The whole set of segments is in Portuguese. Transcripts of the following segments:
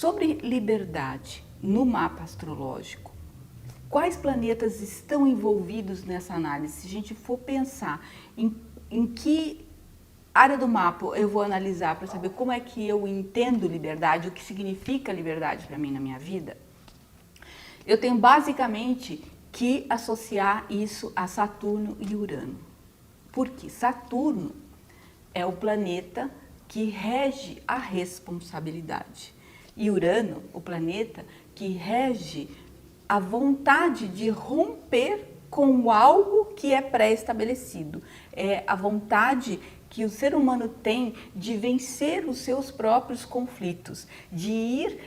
Sobre liberdade no mapa astrológico, quais planetas estão envolvidos nessa análise? Se a gente for pensar em que área do mapa eu vou analisar para saber como é que eu entendo liberdade, o que significa liberdade para mim na minha vida, eu tenho basicamente que associar isso a Saturno e Urano. Porque Saturno é o planeta que rege a responsabilidade. E Urano, o planeta que rege a vontade de romper com algo que é pré-estabelecido. É a vontade que o ser humano tem de vencer os seus próprios conflitos, de ir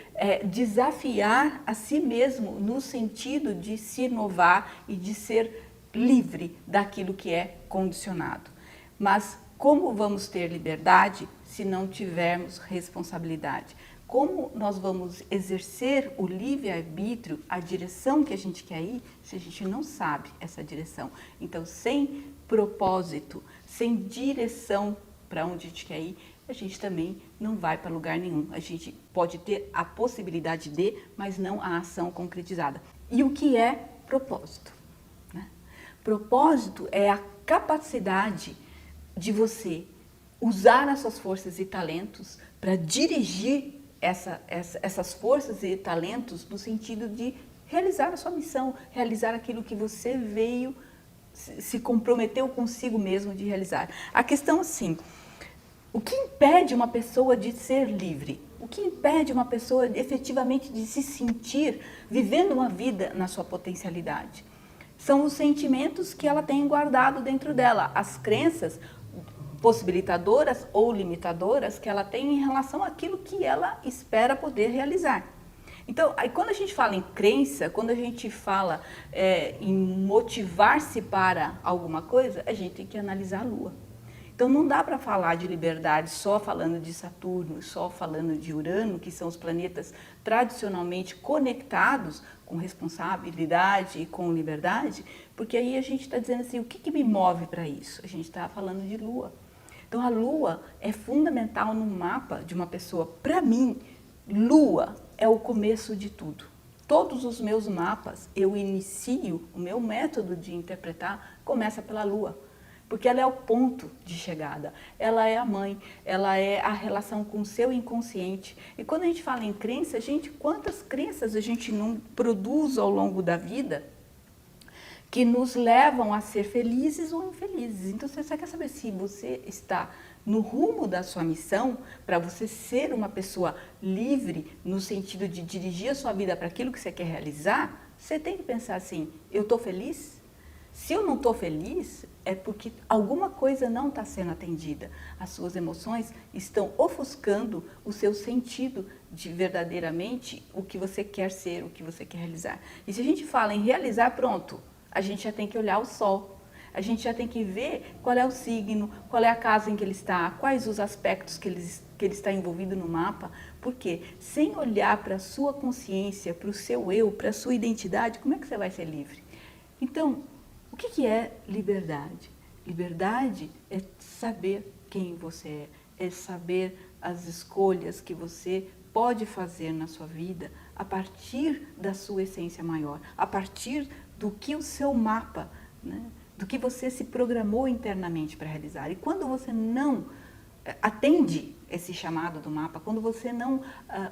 desafiar a si mesmo no sentido de se inovar e de ser livre daquilo que é condicionado. Mas como vamos ter liberdade se não tivermos responsabilidade? Como nós vamos exercer o livre-arbítrio, a direção que a gente quer ir, se a gente não sabe essa direção? Então, sem propósito, sem direção para onde a gente quer ir, a gente também não vai para lugar nenhum. A gente pode ter a possibilidade de, mas não a ação concretizada. E o que é propósito? Né? Propósito é a capacidade de você usar as suas forças e talentos para dirigir essas forças e talentos no sentido de realizar a sua missão, realizar aquilo que você veio, se comprometeu consigo mesmo de realizar. A questão assim, o que impede uma pessoa de ser livre? O que impede uma pessoa efetivamente de se sentir vivendo uma vida na sua potencialidade? São os sentimentos que ela tem guardado dentro dela, as crenças possibilitadoras ou limitadoras que ela tem em relação àquilo que ela espera poder realizar. Então, aí quando a gente fala em crença, quando a gente fala em motivar-se para alguma coisa, a gente tem que analisar a Lua. Então, não dá para falar de liberdade só falando de Saturno, só falando de Urano, que são os planetas tradicionalmente conectados com responsabilidade e com liberdade, porque aí a gente está dizendo assim, o que me move para isso? A gente está falando de Lua. Então, a Lua é fundamental no mapa de uma pessoa. Para mim, Lua é o começo de tudo. Todos os meus mapas, eu inicio, o meu método de interpretar começa pela Lua. Porque ela é o ponto de chegada, ela é a mãe, ela é a relação com o seu inconsciente. E quando a gente fala em crença, gente, quantas crenças a gente não produz ao longo da vida que nos levam a ser felizes ou infelizes? Então, você quer saber se você está no rumo da sua missão, para você ser uma pessoa livre, no sentido de dirigir a sua vida para aquilo que você quer realizar, você tem que pensar assim, eu estou feliz? Se eu não estou feliz, é porque alguma coisa não está sendo atendida. As suas emoções estão ofuscando o seu sentido de verdadeiramente o que você quer ser, o que você quer realizar. E se a gente fala em realizar, pronto, a gente já tem que olhar o Sol. A gente já tem que ver qual é o signo, qual é a casa em que ele está, quais os aspectos que ele está envolvido no mapa. Porque sem olhar para a sua consciência, para o seu eu, para a sua identidade, como é que você vai ser livre? Então, o que é liberdade? Liberdade é saber quem você é saber as escolhas que você pode fazer na sua vida a partir da sua essência maior, a partir do que o seu mapa, né, do que você se programou internamente para realizar. E quando você não atende esse chamado do mapa, quando você não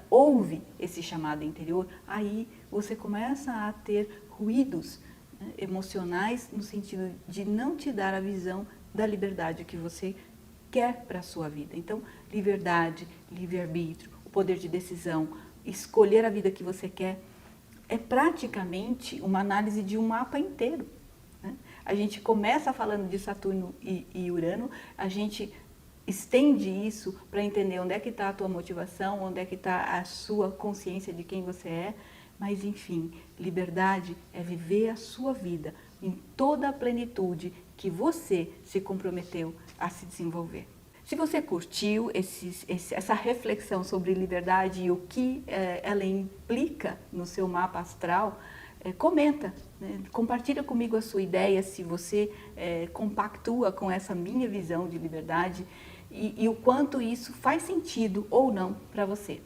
ouve esse chamado interior, aí você começa a ter ruídos emocionais no sentido de não te dar a visão da liberdade que você quer para a sua vida. Então, liberdade, livre-arbítrio, o poder de decisão, escolher a vida que você quer, é praticamente uma análise de um mapa inteiro. Né? A gente começa falando de Saturno e Urano, a gente estende isso para entender onde é que está a tua motivação, onde é que está a sua consciência de quem você é. Mas, enfim, liberdade é viver a sua vida em toda a plenitude que você se comprometeu a se desenvolver. Se você curtiu essa reflexão sobre liberdade e o que ela implica no seu mapa astral, comenta, né? Compartilha comigo a sua ideia, se você compactua com essa minha visão de liberdade e o quanto isso faz sentido ou não para você.